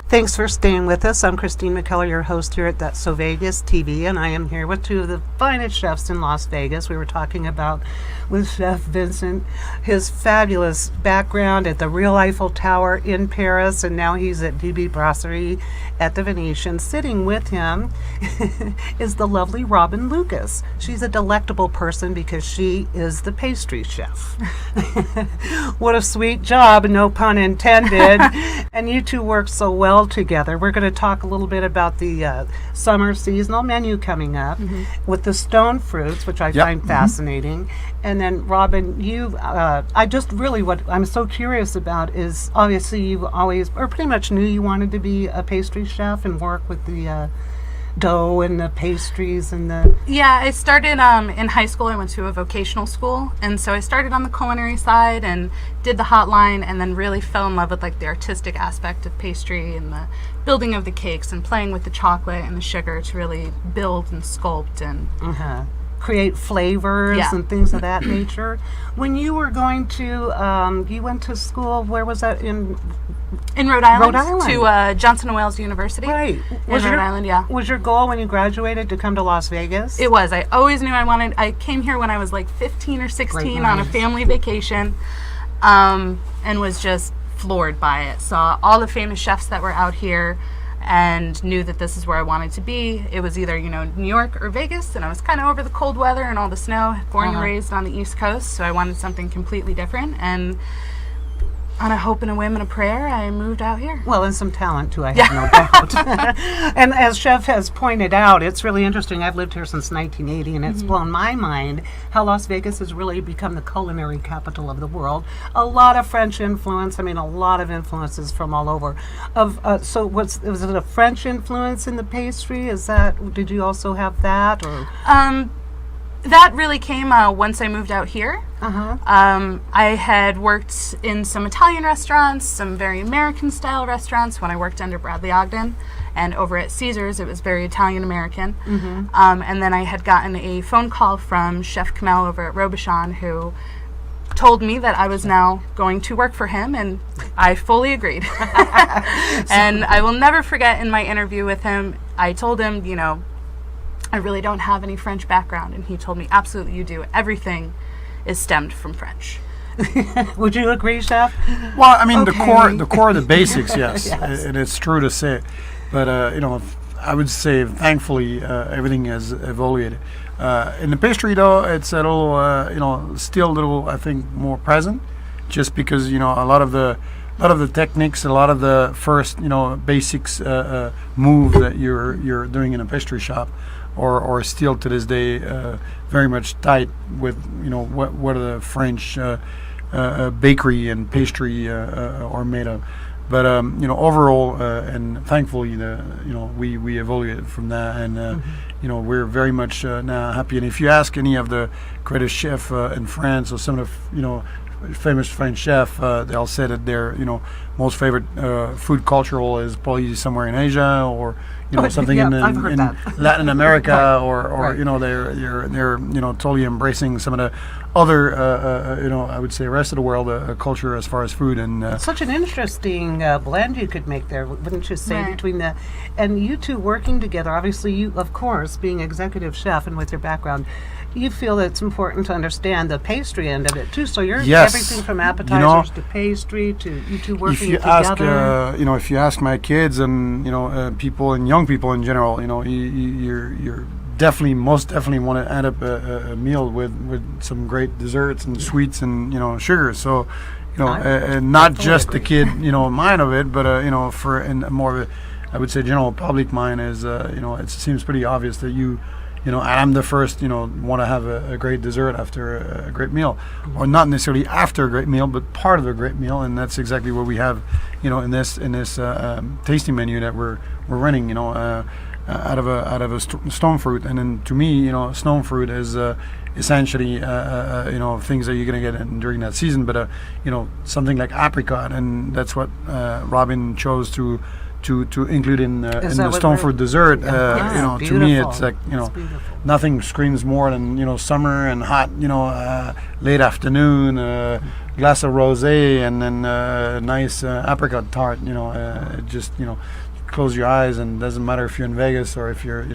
Thanks for staying with us. I'm Christine McKellar, your host here at That's So Vegas TV, and I am here with two of the finest chefs in Las Vegas. We were talking about with Chef Vincent, his fabulous background at the Real Eiffel Tower in Paris, and now he's at Brasserie at the Venetian. Sitting with him is the lovely Robyn Lucas. She's a delectable person because she is the pastry chef. What a sweet job, no pun intended. And you two work so well together. We're going to talk a little bit about the summer seasonal menu coming up with the stone fruits, which I find fascinating. And then, Robyn, what I'm so curious about is obviously you've always, or pretty much knew you wanted to be a pastry chef and work with the dough and the pastries and the... Yeah, I started in high school. I went to a vocational school, and so I started on the culinary side and did the hotline, and then really fell in love with like the artistic aspect of pastry and the building of the cakes and playing with the chocolate and the sugar to really build and sculpt and create flavors and things of that nature. When you were going to, you went to school, where was that in Rhode Island? Rhode Island. To Johnson & Wales University. Right. Rhode Island, yeah. Was your goal when you graduated to come to Las Vegas? It was. I always knew I came here when I was like 15 or 16 on a family vacation, and was just floored by it. Saw all the famous chefs that were out here and knew that this is where I wanted to be. It was either, New York or Vegas, and I was kind of over the cold weather and all the snow, born and raised on the East Coast, so I wanted something completely different, and on a hope and a whim and a prayer, I moved out here. Well, and some talent, too, I have no doubt. And as Chef has pointed out, it's really interesting. I've lived here since 1980, and it's blown my mind how Las Vegas has really become the culinary capital of the world. A lot of French influence, a lot of influences from all over. So was it a French influence in the pastry? Did you also have that? Or? That really came once I moved out here. I had worked in some Italian restaurants, some very American-style restaurants when I worked under Bradley Ogden, and over at Caesars it was very Italian-American. And then I had gotten a phone call from Chef Kamel over at Robyn, who told me that I was now going to work for him, and I fully agreed. And I will never forget in my interview with him, I told him, I really don't have any French background, and he told me, absolutely you do. Everything is stemmed from French. Would you agree, Chef? Well, the core of the basics, yes. And it's true to say. But, I would say, thankfully, everything has evolved. In the pastry, though, it's a little, still a little, I think, more present, just because, a lot of the techniques, a lot of the first, basics move that you're doing in a pastry shop, or still to this day very much tied with what are the French bakery and pastry are made of. But overall, and thankfully, we evolved from that, and we're very much now happy. And if you ask any of the greatest chefs in France or some of the famous French chef, they'll say that their most favorite food cultural is probably somewhere in Asia or something in Latin America or they're totally embracing some of the other I would say rest of the world culture as far as food. And such an interesting blend you could make there, wouldn't you say, between and you two working together. Obviously, you, of course, being executive chef and with your background, you feel that it's important to understand the pastry end of it too. So you're everything from appetizers to pastry to you two working together. If you ask my kids and people and young people in general, you're most definitely want to add up a meal with some great desserts and sweets and sugar. So and not just the kid mind of it, but for more of a, I would say, general public mind is it seems pretty obvious that I'm the first, want to have a great dessert after a great meal, or not necessarily after a great meal, but part of a great meal, and that's exactly what we have, in this tasting menu that we're running, out of a stone fruit. And then to me, stone fruit is essentially things that you're gonna get during that season, but something like apricot, and that's what Robyn chose to include in the stone fruit dessert. To me it's like nothing screams more than summer and hot late afternoon, glass of rosé and then nice apricot tart. Just close your eyes, and it doesn't matter if you're in Vegas or if you're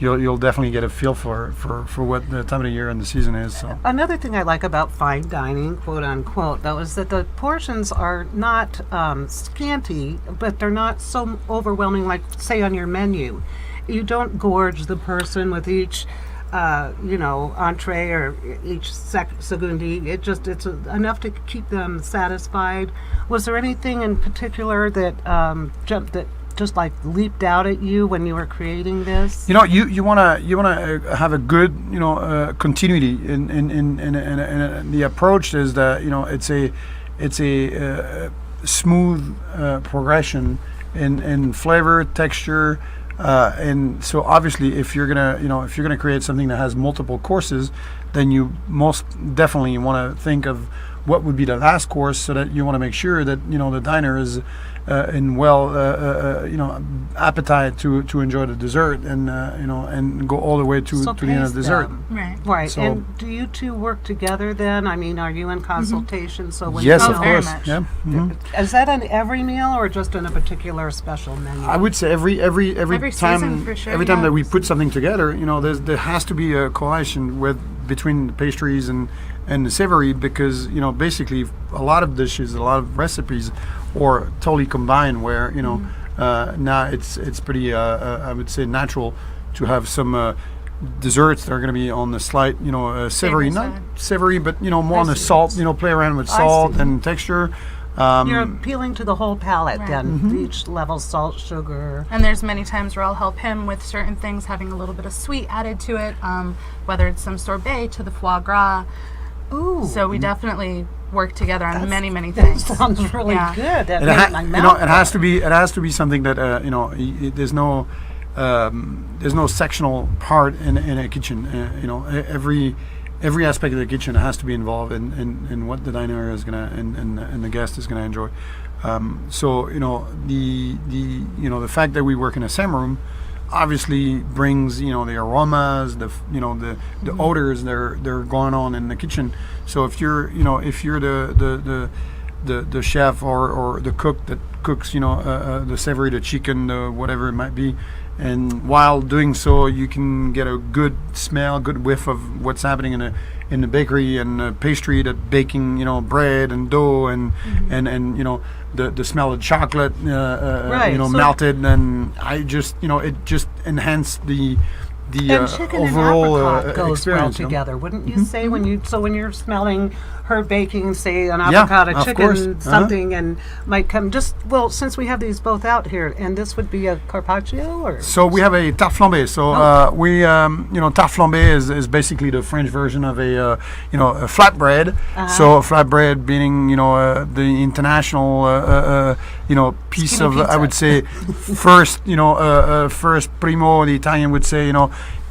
you'll definitely get a feel for what the time of the year and the season is. So. Another thing I like about fine dining, quote unquote, though, is that the portions are not scanty, but they're not so overwhelming like, say, on your menu. You don't gorge the person with each entree or each segundi. It's enough to keep them satisfied. Was there anything in particular that just like leaped out at you when you were creating this? You wanna have a good continuity in the approach. Is that it's a smooth progression in flavor, texture. And so obviously, if you're gonna create something that has multiple courses, then you most definitely want to think of what would be the last course, so that you want to make sure that the diner is in appetite to enjoy the dessert, and go all the way to the end of the dessert. Right. So, and do you two work together then? I mean, are you in consultation? So when yes, you of course. Very much. Yeah. Mm-hmm. Is that on every meal or just on a particular special menu? I would say every time season for sure, every time that we put something together, there has to be a correlation between the pastries and the savory, because basically a lot of dishes, a lot of recipes, are totally combined. Where now it's pretty I would say natural to have some desserts that are going to be on the slight savory, not savory, but more on the salt. Play around with salt and texture. You're appealing to the whole palate, Right. then. Each level, salt, sugar. And there's many times where I'll help him with certain things, having a little bit of sweet added to it, whether it's some sorbet to the foie gras. Ooh. So we definitely work together on many things. That sounds really Yeah. good. That It, made my mouth it has to be something that there's no sectional part in a kitchen. Every aspect of the kitchen has to be involved in what the diner is gonna and the guest is gonna enjoy. So the fact that we work in a same room obviously brings the aromas, the odors they're going on in the kitchen. So if you're the chef or the cook that cooks the savory, the chicken, the whatever it might be, and while doing so you can get a good smell, good whiff of what's happening in the bakery and pastry, that baking bread and dough and the smell of chocolate Right. So melted, and I just it just enhanced the and chicken overall and apricot goes well experience. together, wouldn't you say? When you're smelling her baking, say an Yeah, apricot, a of chicken, course. Uh-huh. something, and might come since we have these both out here, and this would be a carpaccio, or So we have a tarte flambée. So tarte flambée is basically the French version of a flatbread. So a flatbread being the international piece Skinny of I pizza. would say first primo. The Italian would say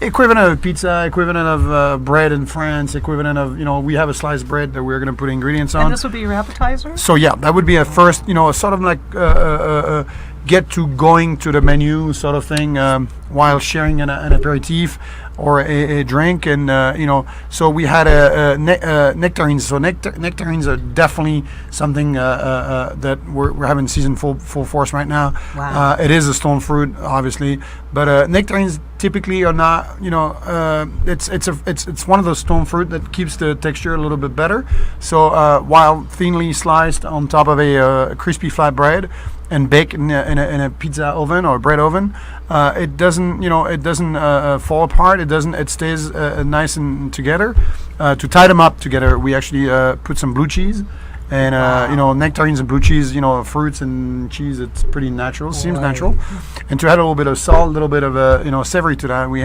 equivalent of pizza, equivalent of bread in France, equivalent of we have a sliced bread that we're going to put ingredients on. and this would be your appetizer. So yeah, that would be a first, sort of like get to going to the menu sort of thing, while sharing an aperitif or a drink, and so we had nectarines. So nectarines are definitely something that we're having season full force right now. Wow. It is a stone fruit, obviously, but nectarines typically are not. It's one of those stone fruit that keeps the texture a little bit better. So while thinly sliced on top of a crispy flatbread and baked in a pizza oven or bread oven, it doesn't fall apart. It stays nice and together. To tie them up together, we actually put some blue cheese. And nectarines and blue cheese, fruits and cheese, it's pretty natural. Seems Right. natural. And to add a little bit of salt, a little bit of savory to that, we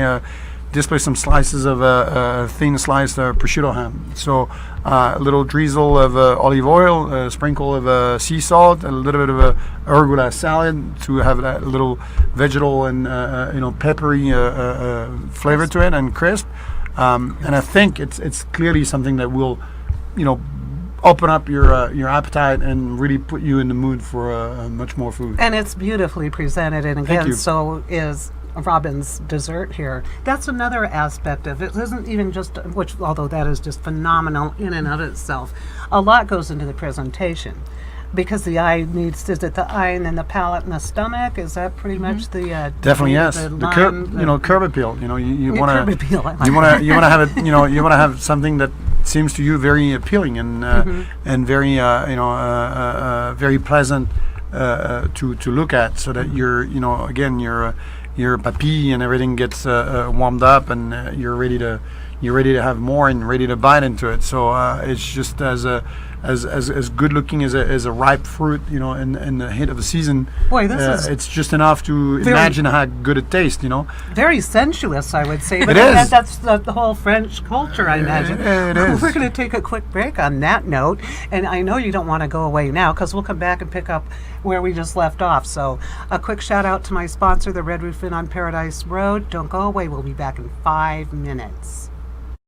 display some slices of thin sliced prosciutto ham. So a little drizzle of olive oil, a sprinkle of sea salt, a little bit of arugula salad to have that little vegetal and peppery flavor to it and crisp. And I think it's clearly something that will open up your appetite and really put you in the mood for much more food. And it's beautifully presented, and Thank again, you. so is Robyn's dessert here. That's another aspect of it. It isn't even just, which although that is just phenomenal in and of itself, a lot goes into the presentation. Because the eye needs, is it the eye and then the palate and the stomach? Is that pretty much the Definitely yes. The The line, curb appeal. You know, you the want curb to appeal, I like you want to have it. You know, you want to have something that seems to you very appealing and very very pleasant to look at, so that your papi and everything gets warmed up, and you're ready to have more and ready to bite into it. So it's just as good looking as a ripe fruit, you know, in the heat of the season. Boy, this is it's just enough to imagine how good it tastes, you know. very sensuous, I would say. But It is. That's the whole French culture, I imagine. It is. We're going to take a quick break on that note, and I know you don't want to go away now because we'll come back and pick up where we just left off. So a quick shout out to my sponsor, the Red Roof Inn on Paradise Road. Don't go away. We'll be back in 5 minutes.